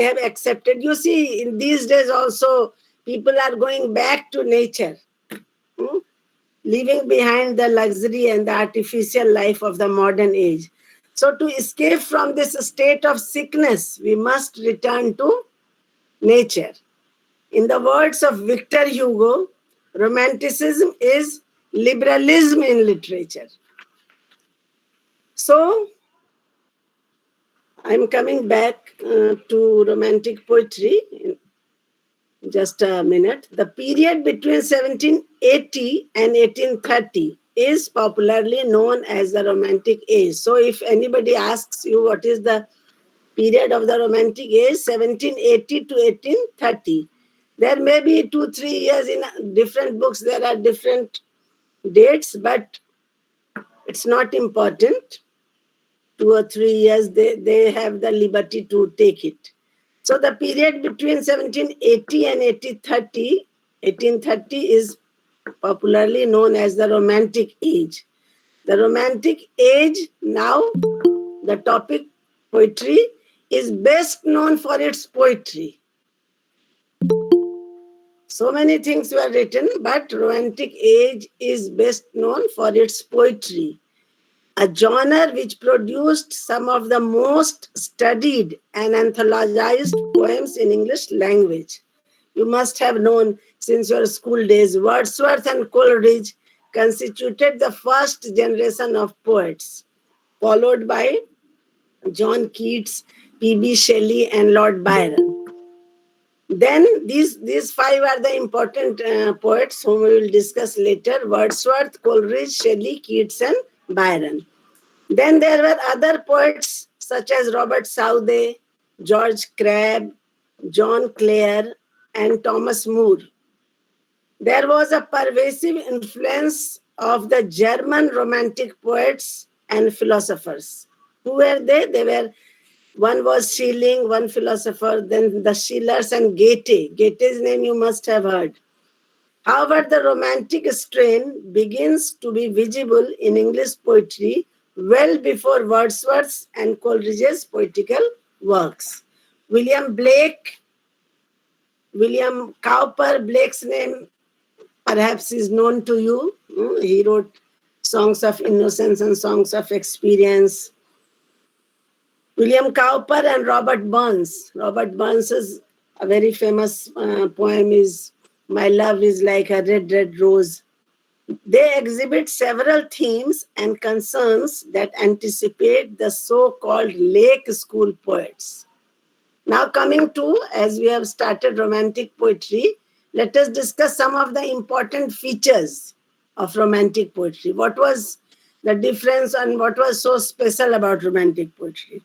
have accepted. You see, in these days also, people are going back to nature, hmm, leaving behind the luxury and the artificial life of the modern age. So, to escape from this state of sickness, we must return to nature. In the words of Victor Hugo, romanticism is liberalism in literature. So, I'm coming back to romantic poetry in just a minute. The period between 1780 and 1830 is popularly known as the Romantic Age. So, if anybody asks you what is the period of the Romantic Age, 1780 to 1830, there may be 2-3 years in different books, there are different dates, but it's not important. 2 or 3 years, they have the liberty to take it. So the period between 1780 and 1830 is popularly known as the Romantic Age. The Romantic Age, now the topic poetry, is best known for its poetry. So many things were written, but Romantic Age is best known for its poetry, a genre which produced some of the most studied and anthologized poems in English language. You must have known since your school days, Wordsworth and Coleridge constituted the first generation of poets, followed by John Keats, P.B. Shelley, and Lord Byron. Then these five are the important poets whom we will discuss later: Wordsworth, Coleridge, Shelley, Keats, and Byron. Then there were other poets such as Robert Southey, George Crabbe, John Clare, and Thomas Moore. There was a pervasive influence of the German Romantic poets and philosophers. Who were they? They were, one was Schelling, one philosopher, then the Schillers and Goethe. Goethe's name you must have heard. However, the Romantic strain begins to be visible in English poetry well before Wordsworth's and Coleridge's poetical works. William Cowper, Blake's name perhaps is known to you. He wrote Songs of Innocence and Songs of Experience. William Cowper and Robert Burns. Robert Burns's a very famous poem is My Love is Like a Red, Red Rose. They exhibit several themes and concerns that anticipate the so-called Lake School poets. Now coming to, as we have started Romantic poetry, let us discuss some of the important features of Romantic poetry. What was the difference and what was so special about Romantic poetry?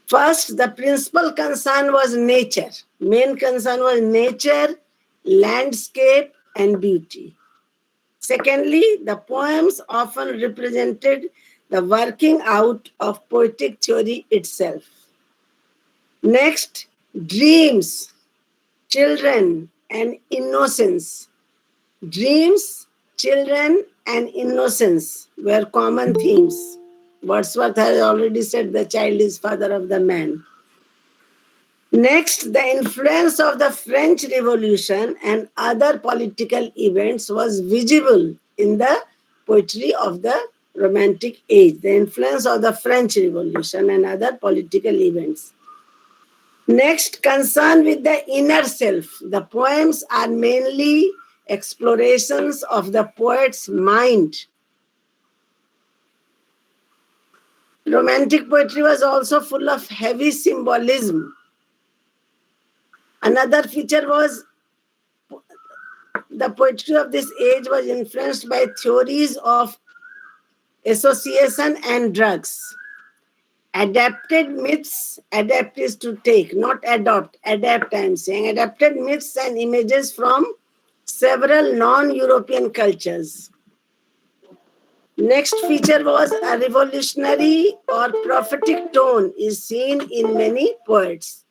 First, the principal concern was nature. Main concern was nature, landscape, and beauty. Secondly, the poems often represented the working out of poetic theory itself. Next, dreams, children, and innocence. Dreams, children, and innocence were common themes. Wordsworth has already said the child is father of the man. Next, the influence of the French Revolution and other political events was visible in the poetry of the Romantic Age. The influence of the French Revolution and other political events. Next, concern with the inner self. The poems are mainly explorations of the poet's mind. Romantic poetry was also full of heavy symbolism. Another feature was the poetry of this age was influenced by theories of association and drugs. Adapted myths, adapt is to take, not adopt, adapt I am saying. Adapted myths and images from several non-European cultures. Next feature was a revolutionary or prophetic tone is seen in many poets.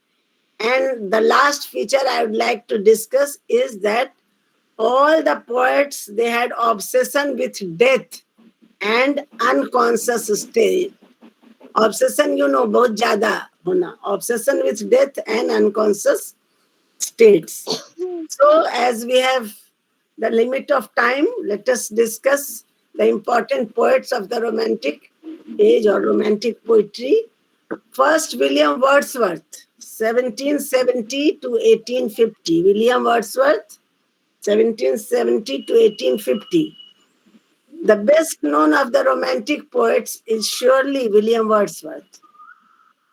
And the last feature I would like to discuss is that all the poets, they had obsession with death and unconscious state. Obsession, you know, बहुत ज़्यादा. hona, obsession with death and unconscious states. So, as we have the limit of time, let us discuss the important poets of the Romantic age or Romantic poetry. First, William Wordsworth, 1770 to 1850. William Wordsworth, 1770 to 1850. The best known of the Romantic poets is surely William Wordsworth.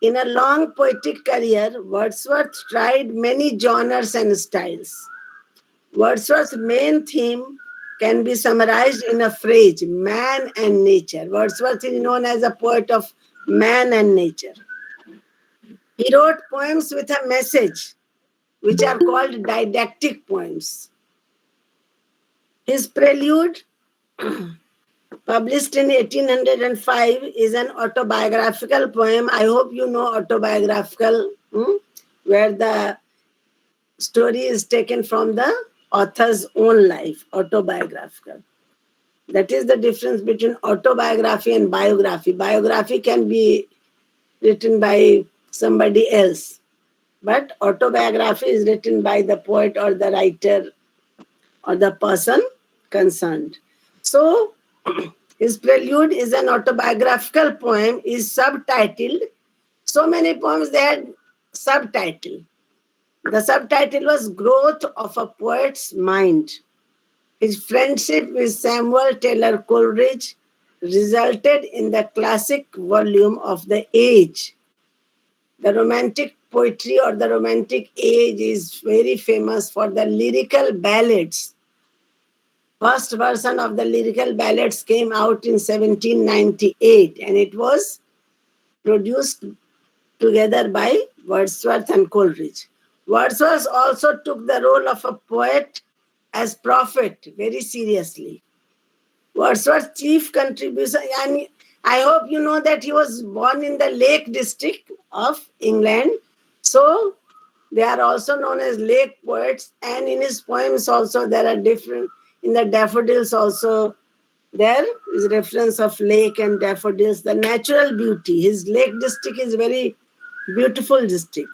In a long poetic career, Wordsworth tried many genres and styles. Wordsworth's main theme can be summarized in a phrase, man and nature. Wordsworth is known as a poet of man and nature. He wrote poems with a message, which are called didactic poems. His prelude, published in 1805, is an autobiographical poem. I hope you know autobiographical, where the story is taken from the author's own life, autobiographical. That is the difference between autobiography and biography. Biography can be written by somebody else, but autobiography is written by the poet or the writer or the person concerned. So, his prelude is an autobiographical poem, is subtitled. So many poems they had subtitle. The subtitle was Growth of a Poet's Mind. His friendship with Samuel Taylor Coleridge resulted in the classic volume of the age. The Romantic poetry or the Romantic age is very famous for the lyrical ballads. First version of the lyrical ballads came out in 1798 and it was produced together by Wordsworth and Coleridge. Wordsworth also took the role of a poet as prophet very seriously. Wordsworth's chief contribution, and I hope you know that he was born in the Lake District of England. So they are also known as lake poets, and in his poems also there are different, in the daffodils also there is reference of lake and daffodils, the natural beauty. His Lake District is very beautiful district.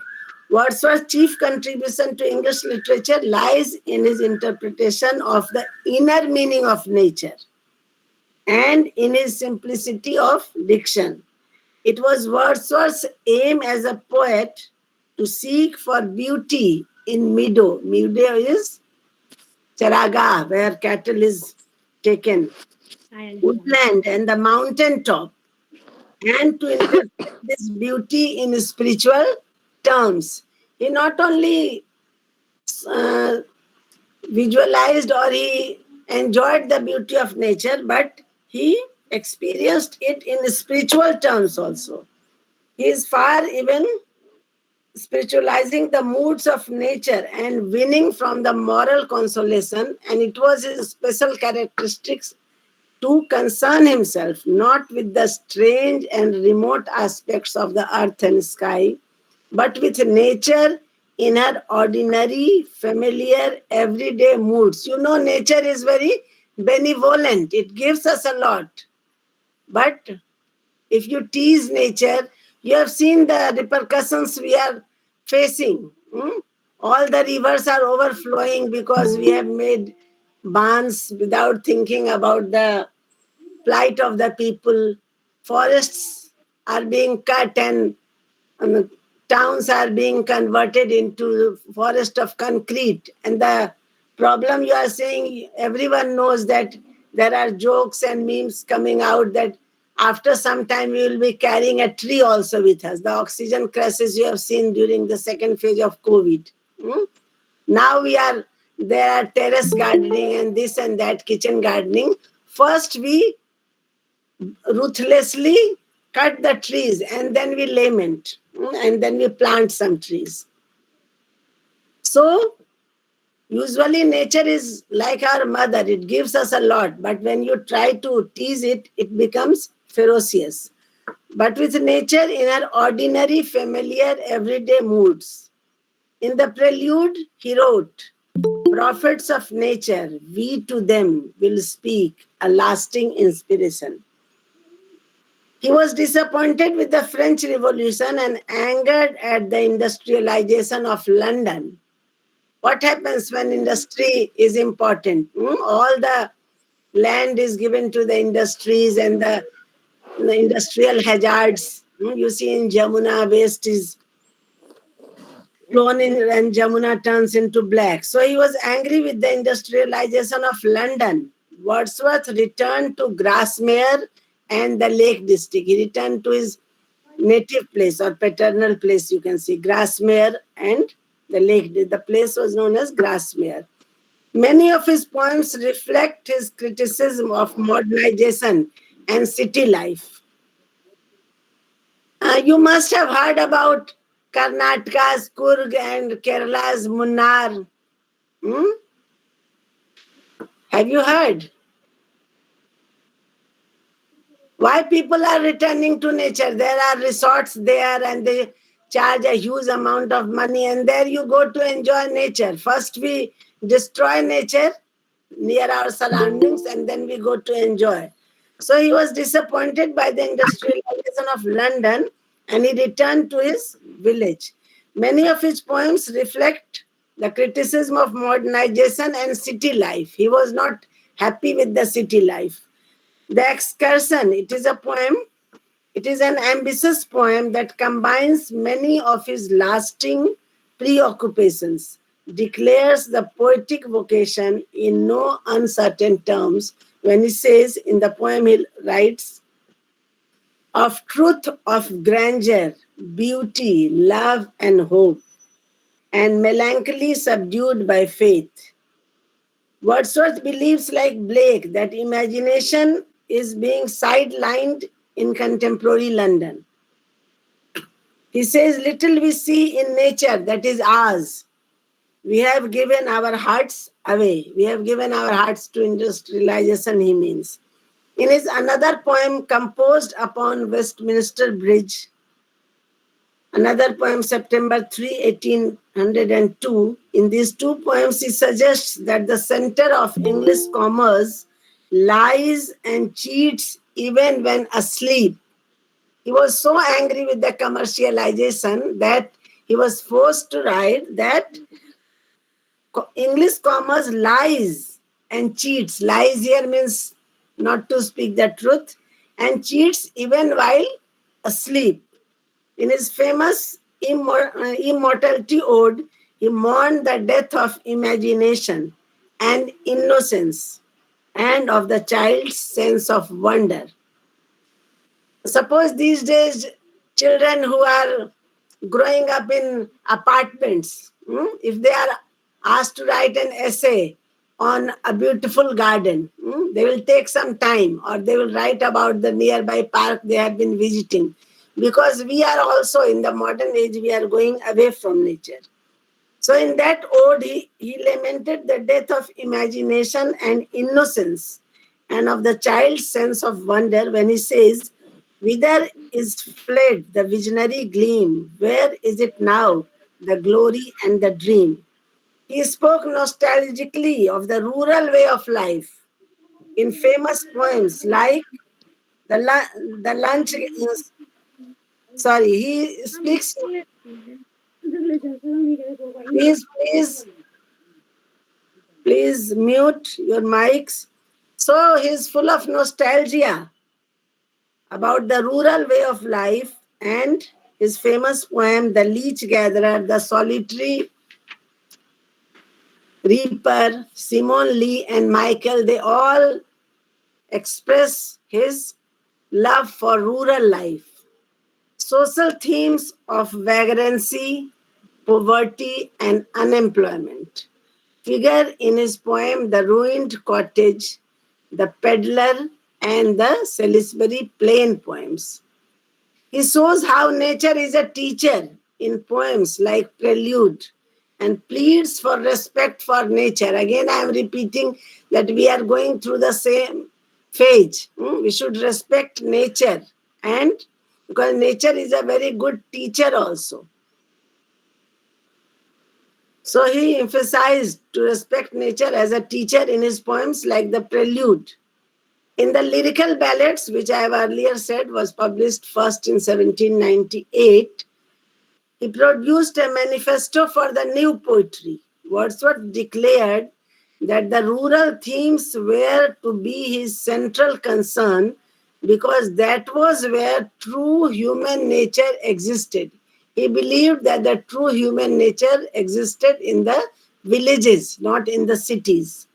Wordsworth's chief contribution to English literature lies in his interpretation of the inner meaning of nature and in his simplicity of diction. It was Wordsworth's aim as a poet to seek for beauty in meadow. Meadow is charaga, where cattle is taken, woodland and the mountain top, and to interpret this beauty in spiritual terms. He not only uh, visualized or he enjoyed the beauty of nature, but he experienced it in spiritual terms also. He is far even spiritualizing the moods of nature and winning from the moral consolation, and it was his special characteristics to concern himself not with the strange and remote aspects of the earth and sky, but with nature in her ordinary, familiar, everyday moods. You know, nature is very benevolent, it gives us a lot. But if you tease nature, you have seen the repercussions we are facing. All the rivers are overflowing because we have made bans without thinking about the plight of the people. Forests are being cut and towns are being converted into forest of concrete. And the problem you are saying, everyone knows that there are jokes and memes coming out that after some time we will be carrying a tree also with us. The oxygen crisis you have seen during the second phase of COVID. Now there are terrace gardening and this and that, kitchen gardening. First we ruthlessly cut the trees and then we lament and then we plant some trees. So usually nature is like our mother, it gives us a lot, but when you try to tease it, it becomes ferocious. But with nature in her ordinary, familiar, everyday moods. In the prelude, he wrote, "Prophets of nature, we to them will speak a lasting inspiration." He was disappointed with the French Revolution and angered at the industrialization of London. What happens when industry is important? All the land is given to the industries and the industrial hazards. You see in Jamuna, waste is thrown in and Jamuna turns into black. So he was angry with the industrialization of London. Wordsworth returned to Grasmere and the Lake District. He returned to his native place or paternal place, you can see, Grasmere and the lake. The place was known as Grasmere. Many of his poems reflect his criticism of modernization and city life. You must have heard about Karnataka's Kurg and Kerala's Munnar. Hmm? Have you heard? Why people are returning to nature? There are resorts there and they charge a huge amount of money, and there you go to enjoy nature. First, we destroy nature near our surroundings and then we go to enjoy. So he was disappointed by the industrialization of London and he returned to his village. Many of his poems reflect the criticism of modernization and city life. He was not happy with the city life. The Excursion, it is a poem. It is an ambitious poem that combines many of his lasting preoccupations, declares the poetic vocation in no uncertain terms when he says in the poem, he writes, of truth, of grandeur, beauty, love, and hope, and melancholy subdued by faith. Wordsworth believes, like Blake, that imagination is being sidelined in contemporary London. He says, little we see in nature that is ours. We have given our hearts away. We have given our hearts to industrialization, he means. In his another poem composed upon Westminster Bridge, another poem, September 3, 1802, in these two poems, he suggests that the center of English commerce lies and cheats even when asleep. He was so angry with the commercialization that he was forced to write that English commerce lies and cheats. Lies here means not to speak the truth, and cheats even while asleep. In his famous Immortality Ode, he mourned the death of imagination and innocence and of the child's sense of wonder. Suppose these days children who are growing up in apartments, if they are asked to write an essay on a beautiful garden, they will take some time or they will write about the nearby park they have been visiting. Because we are also in the modern age, we are going away from nature. So in that ode, he lamented the death of imagination and innocence and of the child's sense of wonder when he says, whither is fled the visionary gleam? Where is it now, the glory and the dream? He spoke nostalgically of the rural way of life in famous poems like the lunch. Sorry, he speaks. Please mute your mics. So he's full of nostalgia about the rural way of life, and his famous poem, The Leech Gatherer, The Solitary Reaper, Simon Lee, and Michael, they all express his love for rural life. Social themes of vagrancy, poverty, and unemployment figure in his poem The Ruined Cottage, The Peddler, and the Salisbury Plain poems. He shows how nature is a teacher in poems like Prelude and pleads for respect for nature. Again, I am repeating that we are going through the same phase. We should respect nature, and because nature is a very good teacher also. So he emphasized to respect nature as a teacher in his poems like The Prelude. In the lyrical ballads, which I have earlier said was published first in 1798, he produced a manifesto for the new poetry. Wordsworth declared that the rural themes were to be his central concern because that was where true human nature existed. He believed that the true human nature existed in the villages, not in the cities.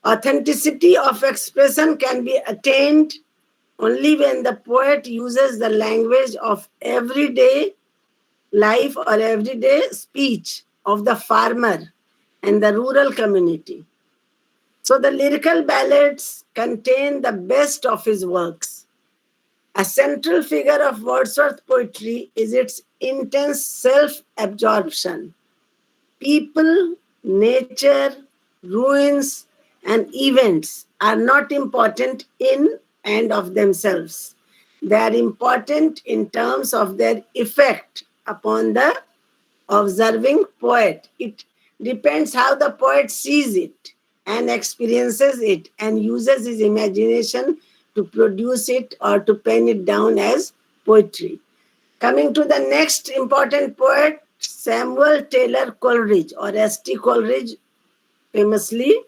Authenticity of expression can be attained only when the poet uses the language of everyday life or everyday speech of the farmer and the rural community. So the lyrical ballads contain the best of his works. A central figure of Wordsworth poetry is its intense self absorption. People, nature, ruins, and events are not important in and of themselves. They are important in terms of their effect upon the observing poet. It depends how the poet sees it and experiences it and uses his imagination to produce it or to pen it down as poetry. Coming to the next important poet, Samuel Taylor Coleridge, or S.T. Coleridge, famously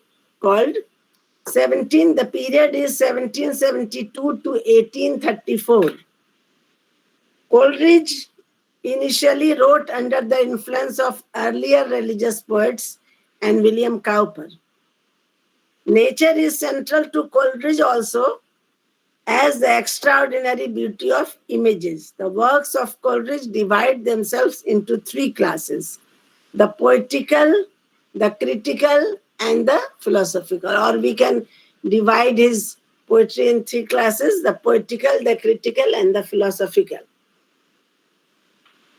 called 17. The period is 1772 to 1834. Coleridge initially wrote under the influence of earlier religious poets and William Cowper. Nature is central to Coleridge also, as the extraordinary beauty of images. The works of Coleridge divide themselves into three classes: the poetical, the critical, and the philosophical. Or we can divide his poetry in three classes: the poetical, the critical, and the philosophical,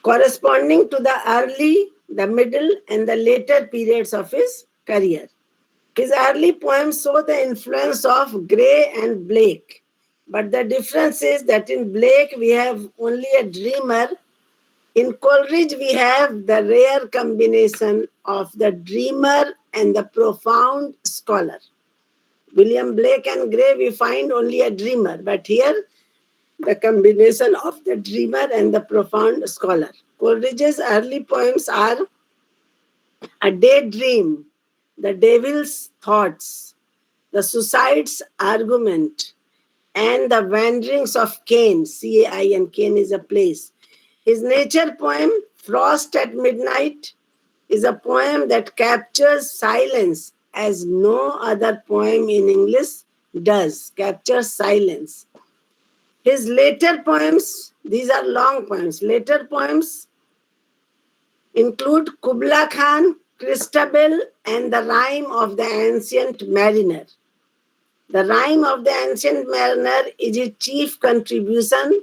corresponding to the early, the middle, and the later periods of his career. His early poems show the influence of Gray and Blake. But the difference is that in Blake we have only a dreamer. In Coleridge we have the rare combination of the dreamer and the profound scholar. William Blake and Gray we find only a dreamer, but here the combination of the dreamer and the profound scholar. Coleridge's early poems are A Daydream, The Devil's Thoughts, The Suicide's Argument, and The Wanderings of Cain. Cain, Cain is a place. His nature poem, Frost at Midnight, is a poem that captures silence as no other poem in English does, captures silence. His later poems, these are long poems, later poems include Kubla Khan, Christabel, and the Rime of the Ancient Mariner. The Rime of the Ancient Mariner is his chief contribution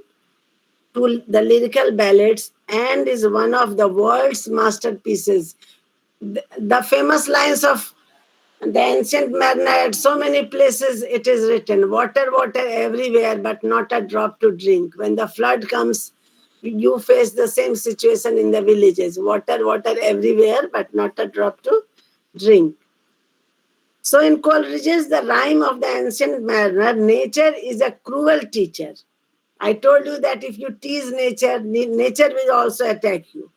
to the lyrical ballads and is one of the world's masterpieces. The famous lines of the Ancient Mariner, at so many places it is written, water, water everywhere, but not a drop to drink. When the flood comes, you face the same situation in the villages. Water, water everywhere, but not a drop to drink. So in Coleridge's The Rime of the Ancient Mariner, nature is a cruel teacher. I told you that if you tease nature, nature will also attack you.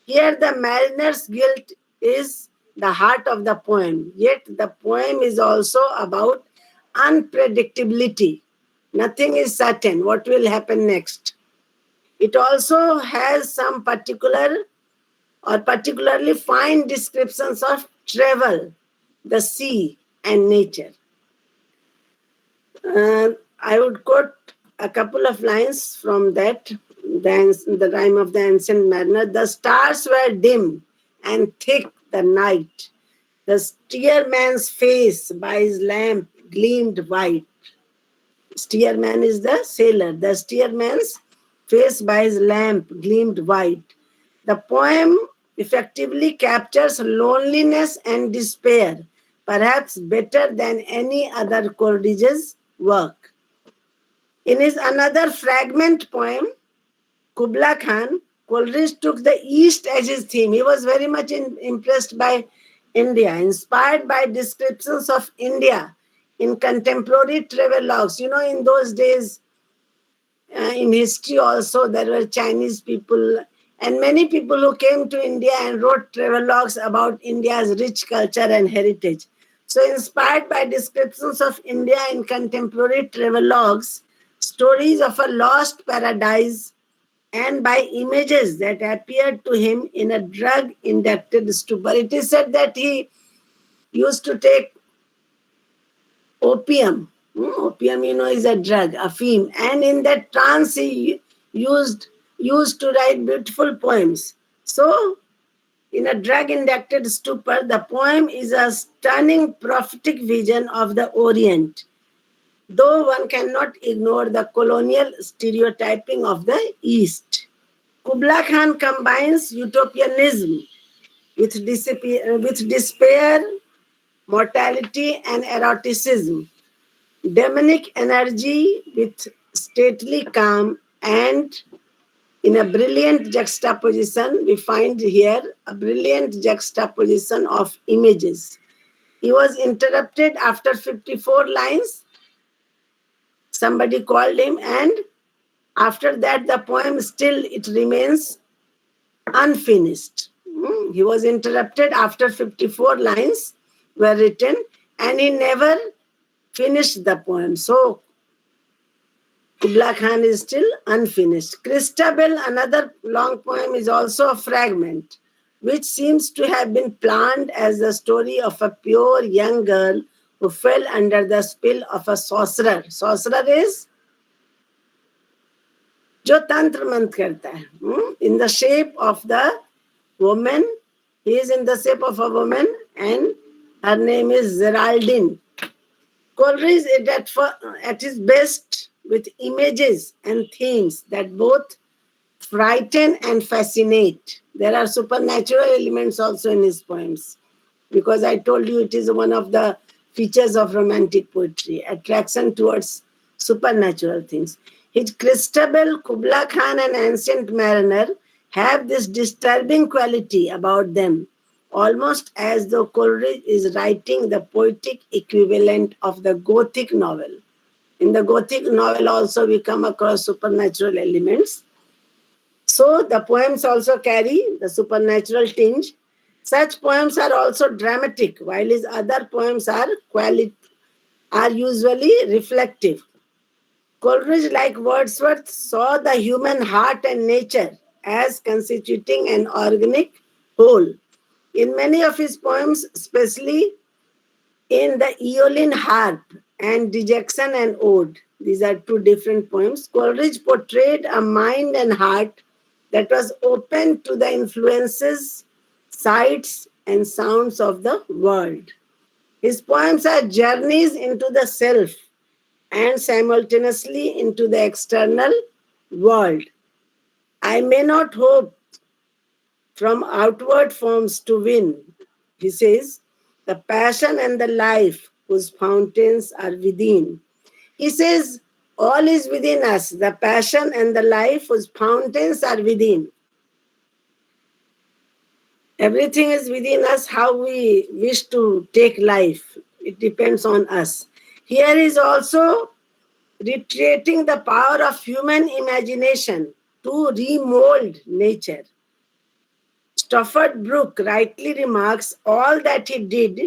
Here the mariner's guilt is the heart of the poem, yet the poem is also about unpredictability. Nothing is certain what will happen next. It also has some particular or particularly fine descriptions of travel, the sea, and nature. I would quote a couple of lines from that, the Rime of the Ancient Mariner. The stars were dim and thick the night. The steersman's face by his lamp gleamed white. Steersman is the sailor. The steersman's face by his lamp gleamed white. The poem effectively captures loneliness and despair, perhaps better than any other Coleridge's work. In his another fragment poem, Kubla Khan, Coleridge took the East as his theme. He was very much impressed by India, inspired by descriptions of India. in contemporary travelogues. In those days, in history also, there were Chinese people and many people who came to India and wrote travelogues about India's rich culture and heritage. So, inspired by descriptions of India in contemporary travelogues, stories of a lost paradise, and by images that appeared to him in a drug induced stupor. It is said that he used to take opium. Opium, is a drug, a theme. And in that trance, he used to write beautiful poems. So, in a drug-induced stupor, the poem is a stunning prophetic vision of the Orient, though one cannot ignore the colonial stereotyping of the East. Kubla Khan combines utopianism with despair, mortality, and eroticism, demonic energy with stately calm, and in a brilliant juxtaposition, we find here a brilliant juxtaposition of images. He was interrupted after 54 lines. Somebody called him, and after that, the poem still it remains unfinished. He was interrupted after 54 lines were written, and he never finished the poem. So Kubla Khan is still unfinished. Christabel, another long poem, is also a fragment, which seems to have been planned as the story of a pure young girl who fell under the spell of a sorcerer. Sorcerer is जो तंत्र मंत्र करता है. In the shape of the woman, he is in the shape of a woman, and her name is Geraldine. Coleridge is at his best with images and themes that both frighten and fascinate. There are supernatural elements also in his poems, because I told you it is one of the features of romantic poetry, attraction towards supernatural things. His Christabel, Kubla Khan, and Ancient Mariner have this disturbing quality about them, almost as though Coleridge is writing the poetic equivalent of the Gothic novel. In the Gothic novel also we come across supernatural elements. So the poems also carry the supernatural tinge. Such poems are also dramatic, while his other poems are usually reflective. Coleridge, like Wordsworth, saw the human heart and nature as constituting an organic whole. In many of his poems, especially in the Aeolian Harp and Dejection and Ode, these are two different poems, Coleridge portrayed a mind and heart that was open to the influences, sights, and sounds of the world. His poems are journeys into the self and simultaneously into the external world. I may not hope from outward forms to win, he says, the passion and the life whose fountains are within. He says, all is within us, the passion and the life whose fountains are within. Everything is within us, how we wish to take life. It depends on us. Here is also reiterating the power of human imagination to remold nature. Stafford Brooke rightly remarks all that he did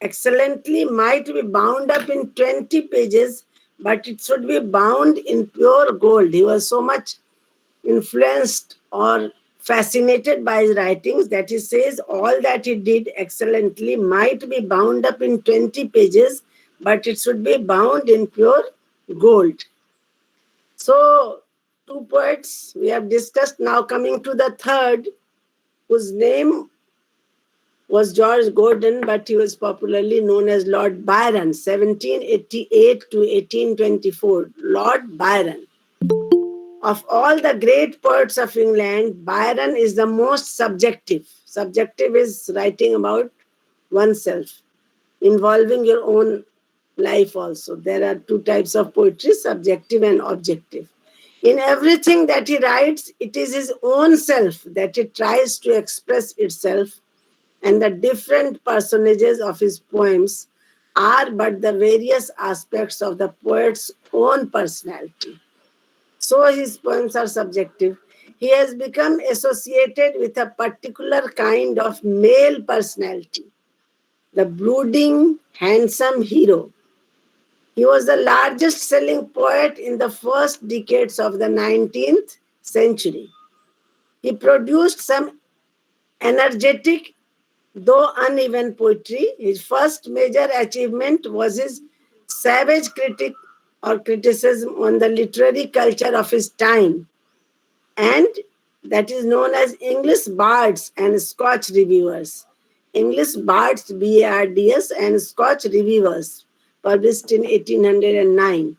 excellently might be bound up in 20 pages, but it should be bound in pure gold. He was so much influenced or fascinated by his writings that he says all that he did excellently might be bound up in 20 pages, but it should be bound in pure gold. So, two poets we have discussed. Now coming to the third, whose name was George Gordon, but he was popularly known as Lord Byron, 1788 to 1824. Lord Byron. Of all the great poets of England, Byron is the most subjective. Subjective is writing about oneself, involving your own life also. There are two types of poetry, subjective and objective. In everything that he writes, it is his own self that he tries to express itself, and the different personages of his poems are but the various aspects of the poet's own personality. So his poems are subjective. He has become associated with a particular kind of male personality, the brooding, handsome hero. He was the largest selling poet in the first decades of the 19th century. He produced some energetic, though uneven poetry. His first major achievement was his savage critic or criticism on the literary culture of his time, and that is known as English Bards and Scotch Reviewers. English Bards, BARDS, and Scotch Reviewers, published in 1809.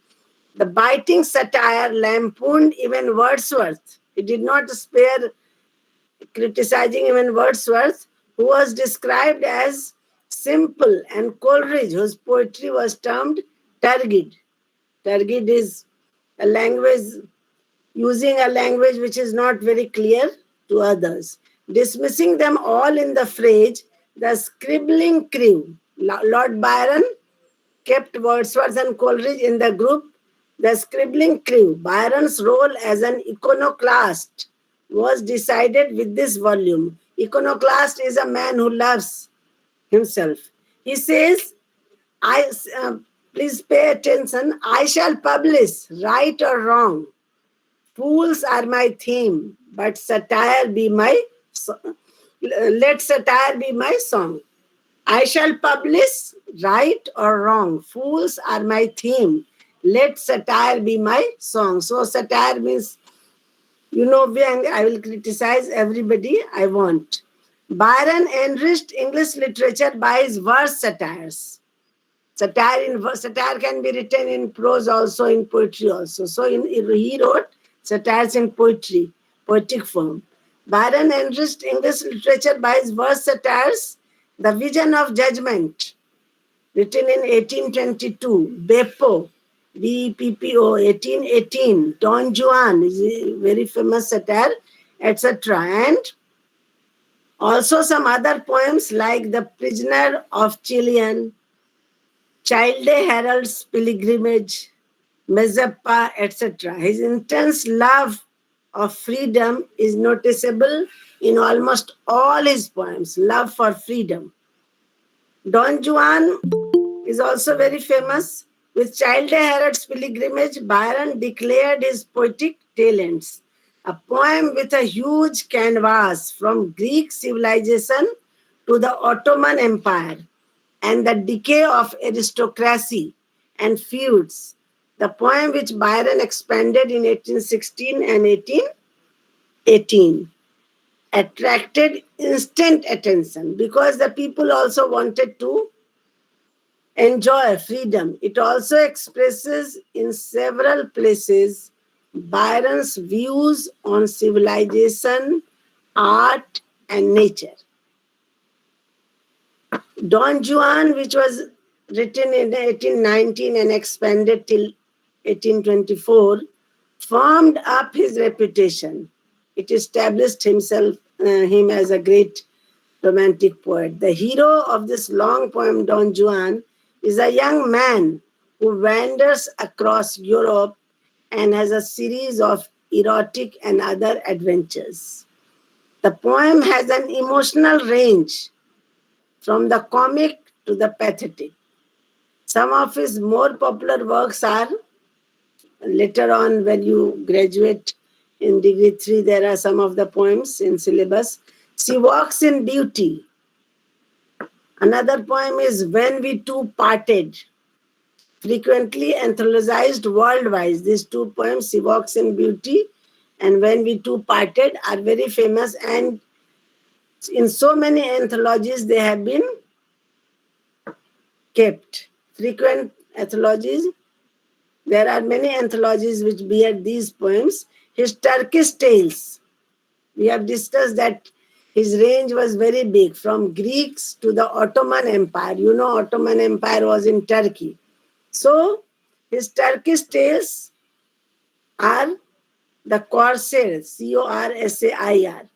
The biting satire lampooned even Wordsworth. He did not spare criticizing even Wordsworth, who was described as simple, and Coleridge, whose poetry was termed turgid. Turgid is a language, using a language which is not very clear to others, dismissing them all in the phrase, the scribbling crew. Lord Byron kept Wordsworth and Coleridge in the group, the scribbling crew. Byron's role as an iconoclast was decided with this volume. Iconoclast is a man who loves himself. He says, I please pay attention, I shall publish, right or wrong. Fools are my theme, but satire be my let satire be my song. I shall publish, right or wrong. Fools are my theme. Let satire be my song. So satire means, Vyang, I will criticize everybody I want. Byron enriched English literature by his verse satires. Satire can be written in prose also, in poetry also. So he wrote satires in poetry, poetic form. Byron enriched English literature by his verse satires. The Vision of Judgment, written in 1822. Beppo, Beppo, 1818. Don Juan is a very famous satire, etc. And also some other poems like The Prisoner of Chillon, Childe Harold's Pilgrimage, Mazeppa, etc. His intense love of freedom is noticeable in almost all his poems. Love for freedom. Don Juan is also very famous. With Childe Harold's Pilgrimage, Byron declared his poetic talents. A poem with a huge canvas from Greek civilization to the Ottoman Empire and the decay of aristocracy and feuds. The poem which Byron expanded in 1816 and 1818 attracted instant attention because the people also wanted to enjoy freedom. It also expresses in several places Byron's views on civilization, art, and nature. Don Juan, which was written in 1819 and expanded till 1824, firmed up his reputation. It established him as a great romantic poet. The hero of this long poem, Don Juan, is a young man who wanders across Europe and has a series of erotic and other adventures. The poem has an emotional range from the comic to the pathetic. Some of his more popular works are, later on when you graduate in degree 3, there are some of the poems in syllabus. She Walks in Beauty. Another poem is When We Two Parted, frequently anthologized worldwide. These two poems, She Walks in Beauty and When We Two Parted, are very famous, and in so many anthologies they have been kept. Frequent anthologies. There are many anthologies which bear these poems. His Turkish Tales. We have discussed that his range was very big, from Greeks to the Ottoman Empire. Ottoman Empire was in Turkey. So, his Turkish Tales are The Corsair, Corsair,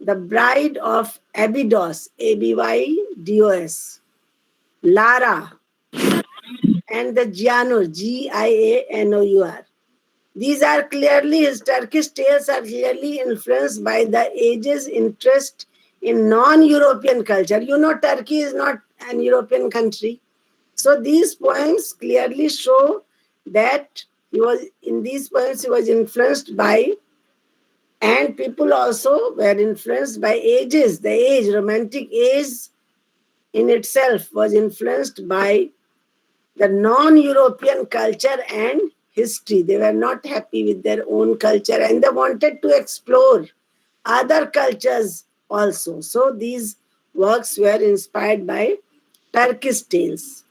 The Bride of Abydos, Abydos, Lara, and the Gianour, Gianour. These are clearly, his Turkish tales are clearly influenced by the age's interest in non-European culture. You know, Turkey is not an European country. So these poems clearly show that he was influenced by, and people also were influenced by ages. The age, romantic age in itself was influenced by the non-European culture and history. They were not happy with their own culture and they wanted to explore other cultures also. So these works were inspired by Turkish tales.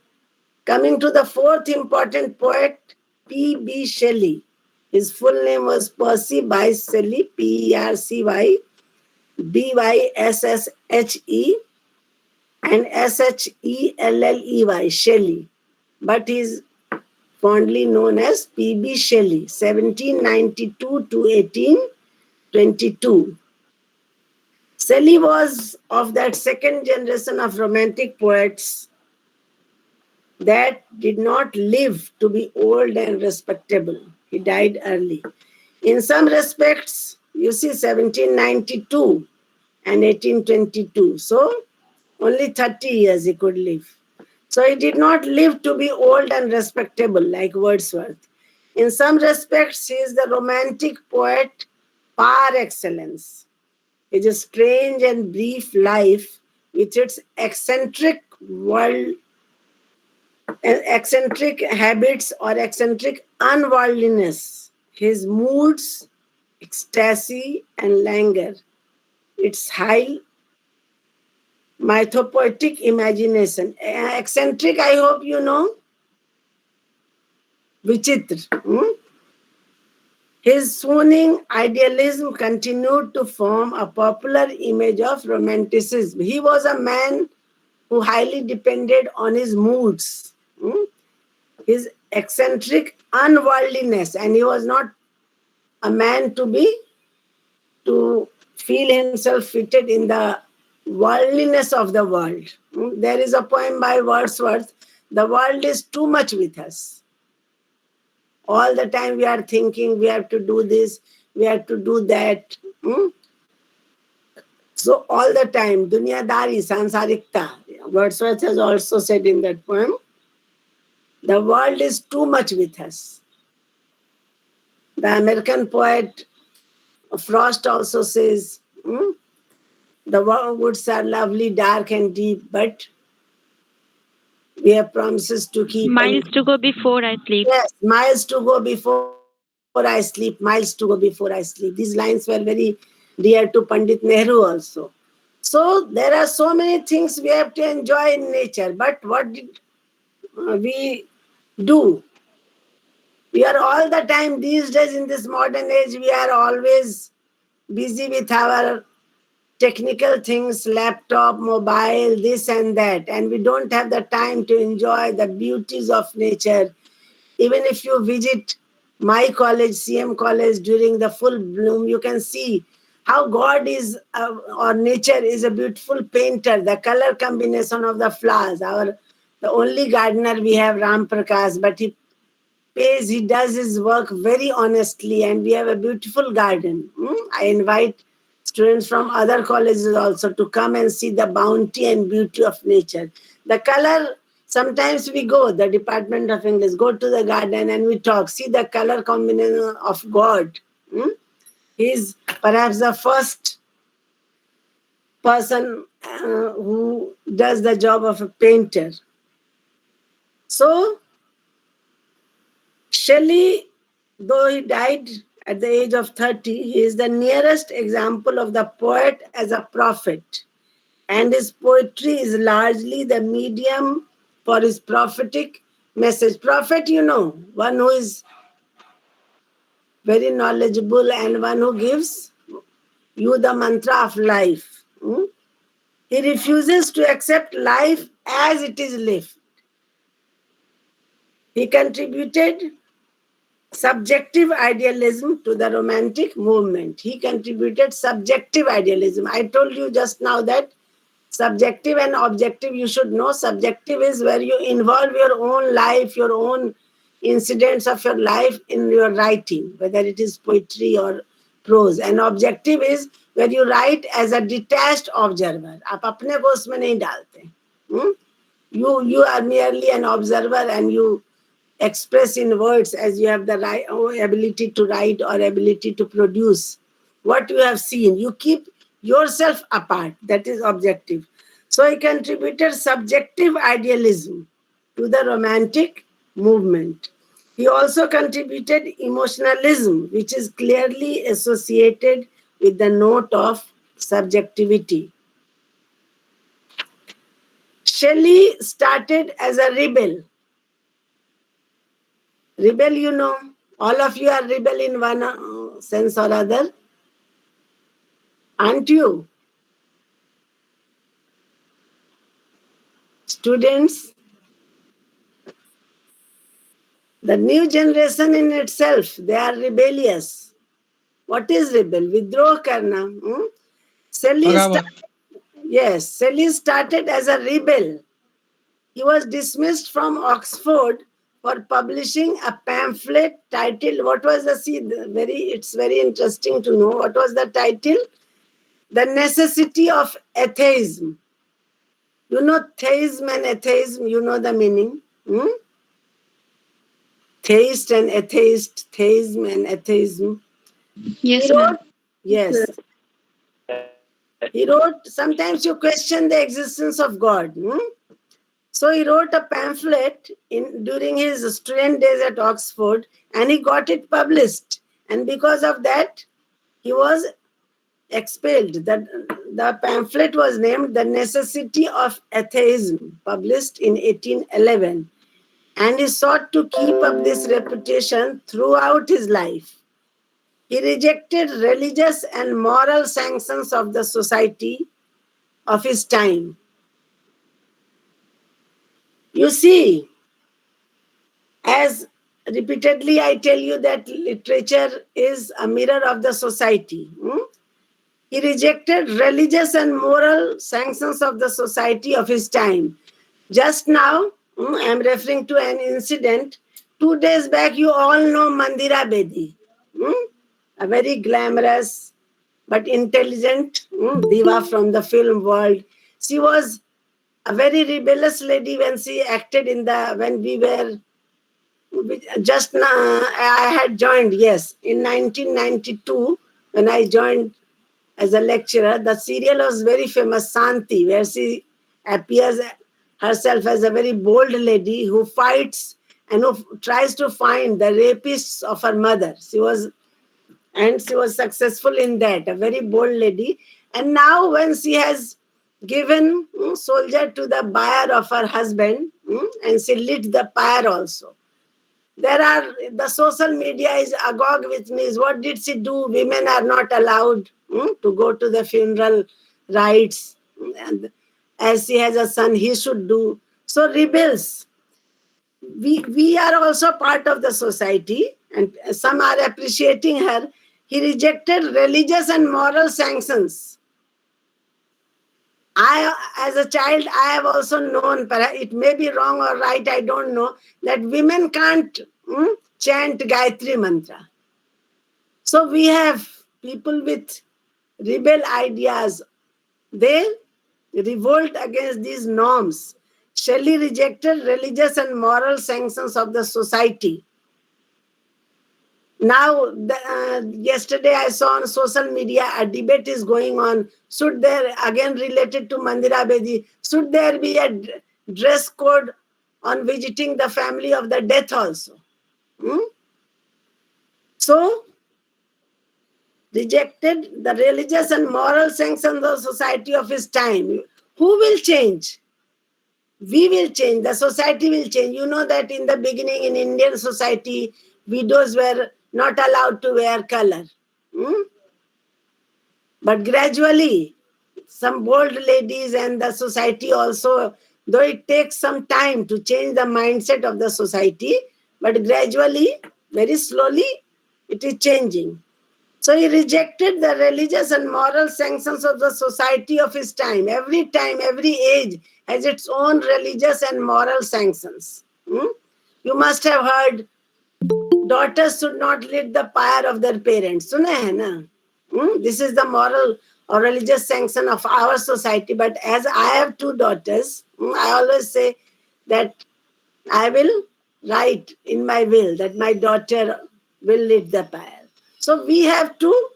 Coming to the fourth important poet, P.B. Shelley. His full name was Percy Bysshe Shelley, Percy Bysshe and Shelley, Shelley. But he is fondly known as P.B. Shelley, 1792 to 1822. Shelley was of that second generation of romantic poets that did not live to be old and respectable. He died early. In some respects, you see, 1792 and 1822. So, only 30 years he could live. So, he did not live to be old and respectable like Wordsworth. In some respects, he is the romantic poet par excellence. His strange and brief life, with its eccentric habits or eccentric unworldliness, his moods, ecstasy, and languor, its high mythopoetic imagination. Eccentric, I hope you know, Vichitra. His swooning idealism continued to form a popular image of romanticism. He was a man who highly depended on his moods, his eccentric unworldliness, and he was not a man to feel himself fitted in the worldliness of the world. There is a poem by Wordsworth, the world is too much with us. All the time we are thinking we have to do this, we have to do that. So all the time, dunyadari, sansarikta. Wordsworth has also said in that poem, the world is too much with us. The American poet Frost also says, the woods are lovely, dark and deep, but we have promises to keep. Miles to go before I sleep. Yes, miles to go before I sleep, miles to go before I sleep. These lines were very dear to Pandit Nehru also. So there are so many things we have to enjoy in nature, but what did we do? We are all the time, these days in this modern age, we are always busy with our technical things, laptop, mobile, this and that, and we don't have the time to enjoy the beauties of nature. Even if you visit my college, CM College, during the full bloom, you can see how God is, or nature is a beautiful painter, the color combination of the flowers. The only gardener we have, Ram Prakash, but he does his work very honestly, and we have a beautiful garden. I invite students from other colleges also to come and see the bounty and beauty of nature. The color, sometimes we go, the Department of English, go to the garden and we talk, see the color combination of God. He is perhaps the first person who does the job of a painter. So, Shelley, though he died at the age of 30, he is the nearest example of the poet as a prophet. And his poetry is largely the medium for his prophetic message. Prophet, you know, one who is very knowledgeable and one who gives you the mantra of life. He refuses to accept life as it is lived. He contributed subjective idealism to the Romantic movement. He contributed subjective idealism. I told you just now that Subjective and objective, you should know. Subjective is where you involve your own life, your own incidents of your life in your writing, whether it is poetry or prose. And objective is where you write as a detached observer. आप अपने को उसमें नहीं डालते. Hmm? You are merely an observer, and you express in words as you have the right ability to write or ability to produce what you have seen. You keep yourself apart. That is objective. So he contributed subjective idealism to the romantic movement. He also contributed emotionalism, which is clearly associated with the note of subjectivity. Shelley started as a rebel. Rebel, you know, all of you are rebel in one sense or other, aren't you? Students, the new generation in itself, they are rebellious. What is rebel? Withdraw karna. Shelley started as a rebel. He was dismissed from Oxford for publishing a pamphlet titled, what was it's very interesting to know. What was the title? The Necessity of Atheism. You know theism and atheism, you know the meaning. Theist and atheist, theism and atheism. Yes, He ma'am. wrote, yes. He wrote, sometimes you question the existence of God. So he wrote a pamphlet during his student days at Oxford, and he got it published. And because of that, he was expelled. The pamphlet was named The Necessity of Atheism, published in 1811. And he sought to keep up this reputation throughout his life. He rejected religious and moral sanctions of the society of his time. You see, as repeatedly I tell you that literature is a mirror of the society. He rejected religious and moral sanctions of the society of his time. Just now, I am referring to an incident. 2 days back, you all know Mandira Bedi, a very glamorous but intelligent diva from the film world. She was a very rebellious lady when she acted when we were just now. I had joined, yes, in 1992 when I joined as a lecturer. The serial was very famous, Santi, where she appears herself as a very bold lady who fights and who tries to find the rapists of her mother. She was successful in that, a very bold lady. And now when she has given soldier to the buyer of her husband, and she lit the pyre also. The social media is agog with me. What did she do? Women are not allowed to go to the funeral rites. And as she has a son, he should do. So rebels. We are also part of the society, and some are appreciating her. He rejected religious and moral sanctions. As a child, I have also known, it may be wrong or right, I don't know, that women can't chant Gayatri Mantra. So we have people with rebel ideas. They revolt against these norms. Shelley rejected religious and moral sanctions of the society. Now, yesterday I saw on social media a debate is going on. Should there, again related to Mandira Bedi, should there be a dress code on visiting the family of the death also? So, rejected the religious and moral sanctions of the society of his time. Who will change? We will change. The society will change. You know that in the beginning in Indian society, widows were not allowed to wear color. But gradually, some bold ladies and the society also, though it takes some time to change the mindset of the society, but gradually, very slowly, it is changing. So he rejected the religious and moral sanctions of the society of his time. Time, every age has its own religious and moral sanctions. You must have heard daughters should not lit the fire of their parents. सुने हैं ना? This is the moral or religious sanction of our society. But as I have two daughters, I always say that I will write in my will that my daughter will lit the fire. So we have to,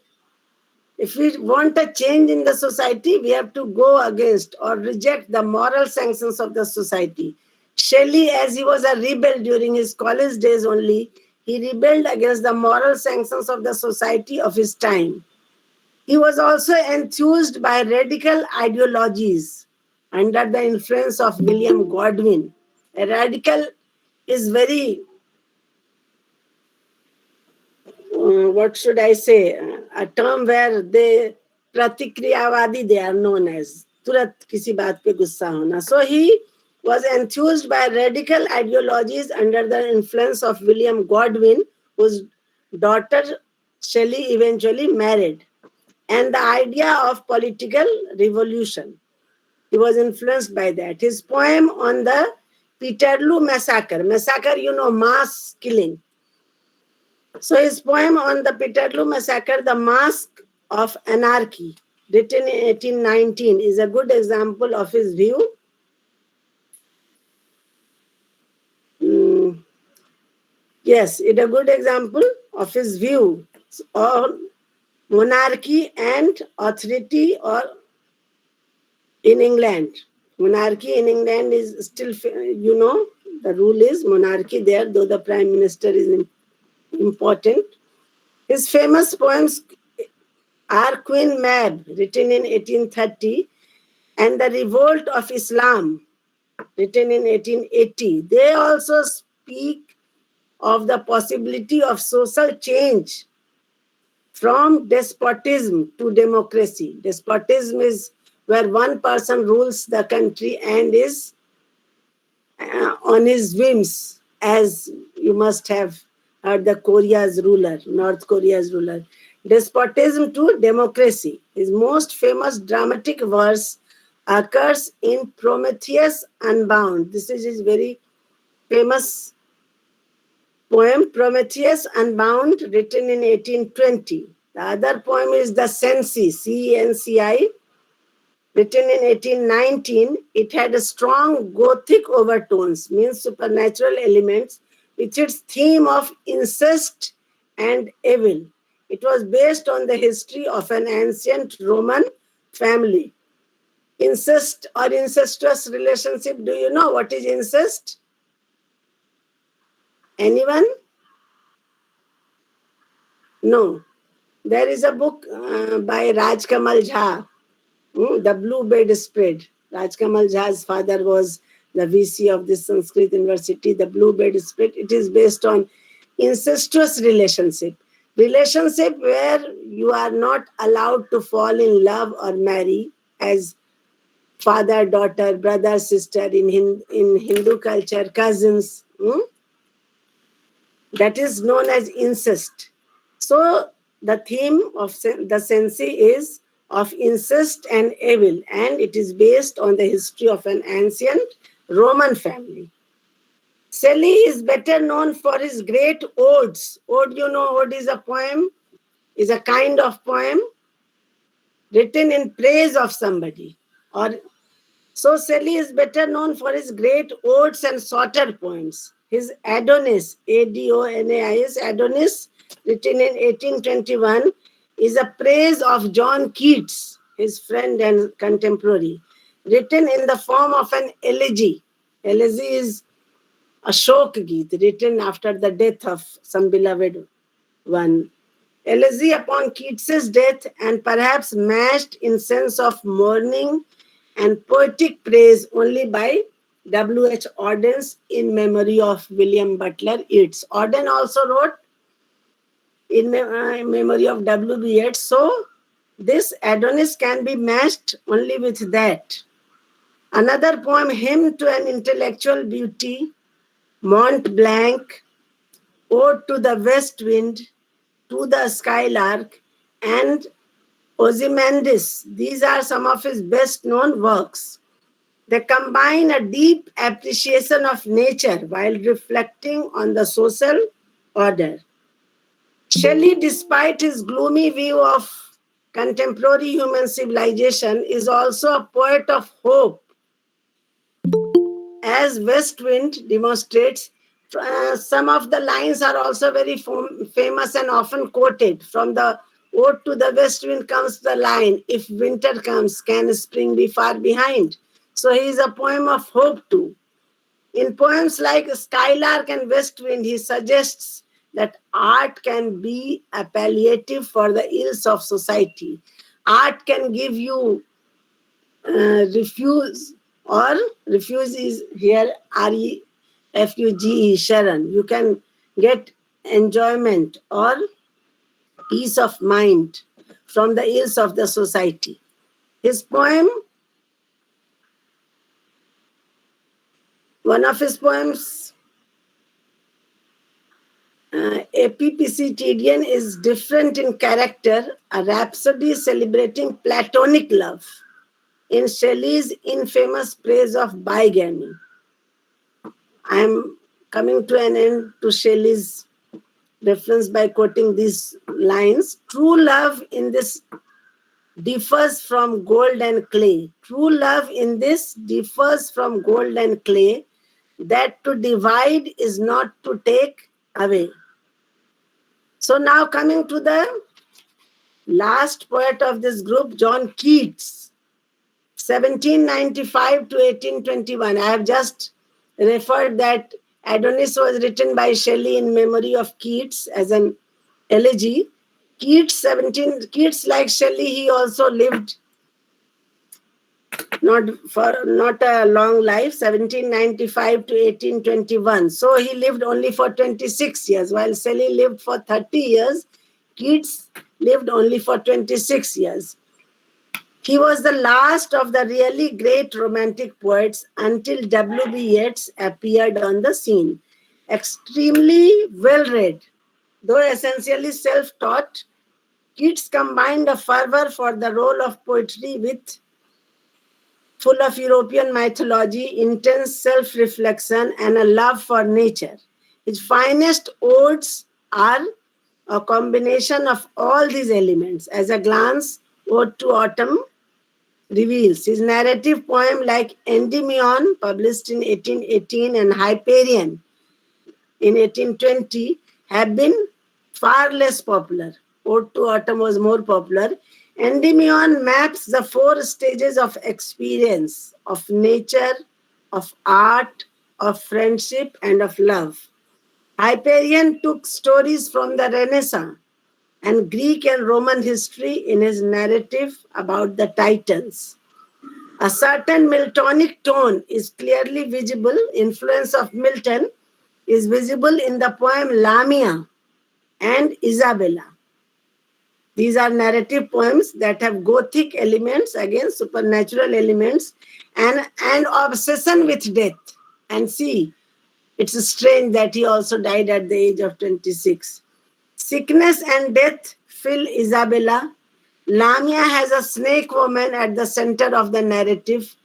if we want a change in the society, we have to go against or reject the moral sanctions of the society. Shelley, as he was a rebel during his college days only, he rebelled against the moral sanctions of the society of his time. He was also enthused by radical ideologies under the influence of William Godwin. A radical is very, what should I say, a term where they pratikriyavadi they are known as. तुरंत किसी बात पे गुस्सा होना. So he was enthused by radical ideologies under the influence of William Godwin, whose daughter Shelley eventually married, and the idea of political revolution. He was influenced by that. His poem on the Peterloo massacre, mass killing. So his poem on the Peterloo massacre, The Mask of Anarchy, written in 1819, is a good example of his view. Yes, it's a good example of his view on monarchy and authority or in England. Monarchy in England is still, the rule is monarchy there, though the prime minister is important. His famous poems are Queen Mab, written in 1830, and The Revolt of Islam, written in 1880. They also speak of the possibility of social change from despotism to democracy. Despotism is where one person rules the country and is on his whims, as you must have heard the North Korea's ruler. Despotism to democracy. His most famous dramatic verse occurs in Prometheus Unbound. This is his very famous poem, Prometheus Unbound, written in 1820. The other poem is The Cenci, C-E-N-C-I, written in 1819. It had a strong Gothic overtones, means supernatural elements, with its theme of incest and evil. It was based on the history of an ancient Roman family. Incest or incestuous relationship, do you know what is incest? Anyone? No. There is a book by Raj Kamal Jha, The Blue Bedspread. Raj Kamal Jha's father was the VC of this Sanskrit University, The Blue Bedspread. It is based on incestuous relationship where you are not allowed to fall in love or marry as father, daughter, brother, sister in Hindu culture, cousins. That is known as incest. So the theme of the Cenci is of incest and evil, and it is based on the history of an ancient Roman family. Shelley is better known for his great odes. Ode, ode is a poem, is a kind of poem written in praise of somebody. So Shelley is better known for his great odes and shorter poems. His Adonis, Adonais, Adonis, written in 1821, is a praise of John Keats, his friend and contemporary, written in the form of an elegy. Elegy is a shok geet, written after the death of some beloved one. Elegy upon Keats's death, and perhaps matched in sense of mourning and poetic praise only by W.H. Auden in memory of William Butler Yeats. Auden also wrote in memory of W.B. Yeats. So this Adonis can be matched only with that. Another poem, Hymn to an Intellectual Beauty, Mont Blanc, Ode to the West Wind, to the Skylark, and Ozymandias. These are some of his best known works. They combine a deep appreciation of nature while reflecting on the social order. Shelley, despite his gloomy view of contemporary human civilization, is also a poet of hope. As West Wind demonstrates, some of the lines are also very famous and often quoted. From the Ode to the West Wind comes the line, "If winter comes, can spring be far behind?" So he is a poem of hope too. In poems like Skylark and West Wind, he suggests that art can be a palliative for the ills of society. Art can give you refuse, or refuse is here refuge, Sharon. You can get enjoyment or peace of mind from the ills of the society. His poem, one of his poems, Epipsychidion, is different in character, a rhapsody celebrating platonic love in Shelley's infamous praise of bigamy. I am coming to an end to Shelley's reference by quoting these lines. True love in this differs from gold and clay. True love in this differs from gold and clay, that to divide is not to take away. So now coming to the last poet of this group, John Keats, 1795 to 1821. I have just referred that Adonis was written by Shelley in memory of Keats as an elegy. Keats, like Shelley, he also lived not a long life, 1795 to 1821. So he lived only for 26 years, while Shelley lived for 30 years. Keats lived only for 26 years. He was the last of the really great romantic poets until W.B. Yeats appeared on the scene. Extremely well-read, though essentially self-taught, Keats combined a fervor for the role of poetry with full of European mythology, intense self-reflection, and a love for nature. His finest odes are a combination of all these elements. As a glance, Ode to Autumn reveals his narrative poem like Endymion, published in 1818, and Hyperion in 1820, have been far less popular. Ode to Autumn was more popular. Endymion maps the four stages of experience, of nature, of art, of friendship, and of love. Hyperion took stories from the Renaissance and Greek and Roman history in his narrative about the Titans. A certain Miltonic tone is clearly visible. Influence of Milton is visible in the poem Lamia and Isabella. These are narrative poems that have Gothic elements, again supernatural elements, and obsession with death. And see, it's strange that he also died at the age of 26. Sickness and death fill Isabella. Lamia has a snake woman at the center of the narrative.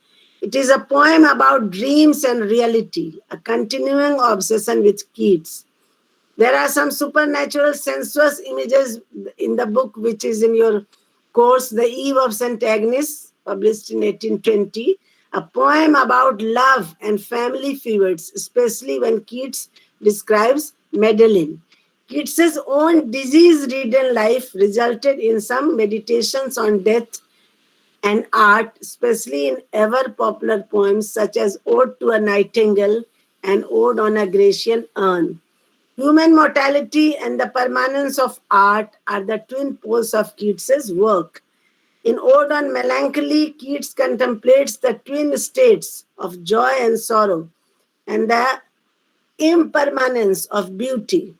It is a poem about dreams and reality, a continuing obsession with Keats. There are some supernatural sensuous images in the book, which is in your course, The Eve of St. Agnes, published in 1820, a poem about love and family feuds, especially when Keats describes Madeline. Keats's own disease-ridden life resulted in some meditations on death and art, especially in ever-popular poems such as Ode to a Nightingale and Ode on a Grecian Urn. Human mortality and the permanence of art are the twin poles of Keats's work. In Ode on Melancholy, Keats contemplates the twin states of joy and sorrow and the impermanence of beauty.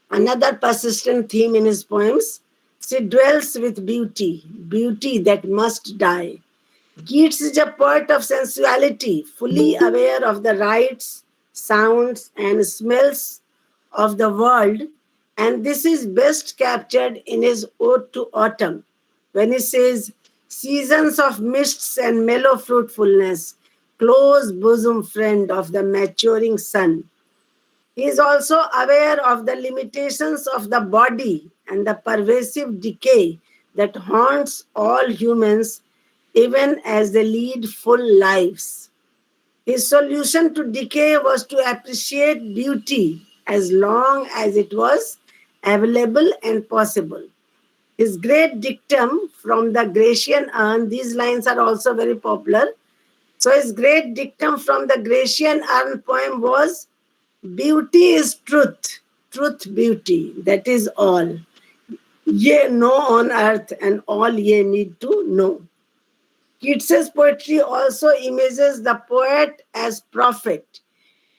Another persistent theme in his poems, she dwells with beauty, beauty that must die. Keats is a poet of sensuality, fully aware of the rights, sounds, and smells of the world, And this is best captured in his Ode to Autumn, when he says, "Seasons of mists and mellow fruitfulness, close bosom friend of the maturing sun." He is also aware of the limitations of the body and the pervasive decay that haunts all humans even as they lead full lives. His solution to decay was to appreciate beauty as long as it was available and possible. His great dictum from the Grecian urn, these lines are also very popular. So, his great dictum from the Grecian urn poem was, "Beauty is truth, truth, beauty, that is all. Ye know on earth, and all ye need to know." Keats's poetry also images the poet as prophet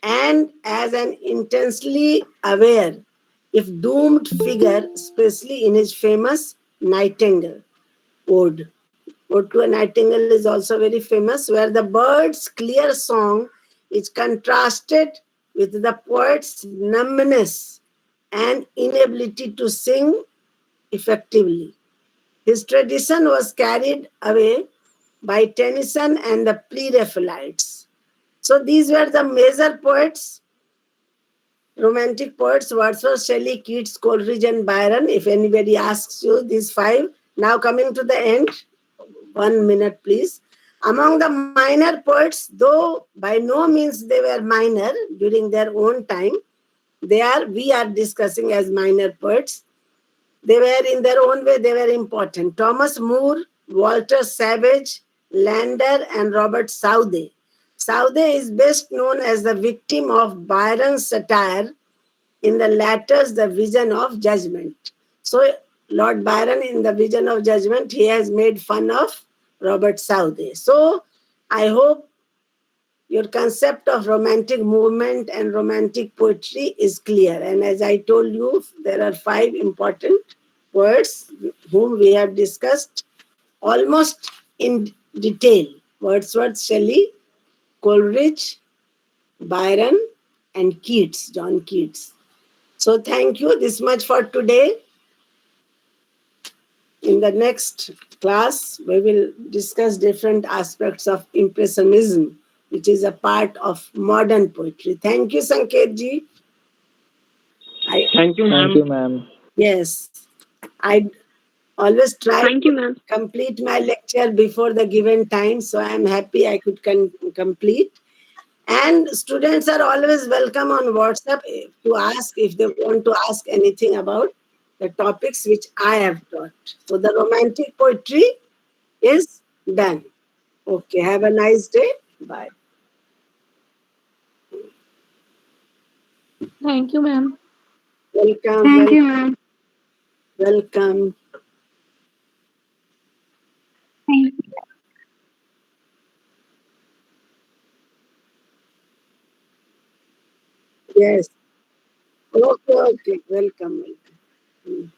and as an intensely aware, if doomed figure, especially in his famous Nightingale Ode. Ode to a Nightingale is also very famous, where the bird's clear song is contrasted with the poet's numbness and inability to sing effectively. His tradition was carried away by Tennyson and the Pre-Raphaelites. So these were the major poets, romantic poets: Wordsworth, Shelley, Keats, Coleridge, and Byron. If anybody asks you these five, now coming to the end, 1 minute please. Among the minor poets, though by no means they were minor during their own time, we are discussing as minor poets. They were in their own way, they were important. Thomas Moore, Walter Savage, Landor, and Robert Southey. Southey is best known as the victim of Byron's satire in the latter's The Vision of Judgment. So, Lord Byron, in The Vision of Judgment, he has made fun of Robert Southey. So, I hope your concept of romantic movement and romantic poetry is clear. And as I told you, there are five important poets whom we have discussed almost in detail: Wordsworth, Shelley, Coleridge, Byron, and Keats, John Keats. So, thank you. This much for today. In the next class, we will discuss different aspects of Impressionism, which is a part of modern poetry. Thank you, Sanket ji. I Thank you, Thank ma'am. you, ma'am. Yes, I always try Thank you, to ma'am. complete my lecture before the given time, so I am happy I could complete. And students are always welcome on WhatsApp to ask if they want to ask anything about the topics which I have taught. So the romantic poetry is done. Okay, have a nice day. Bye. Thank you, ma'am. Welcome, Thank you, ma'am. welcome. Thank Yes. Okay, okay. Welcome, welcome.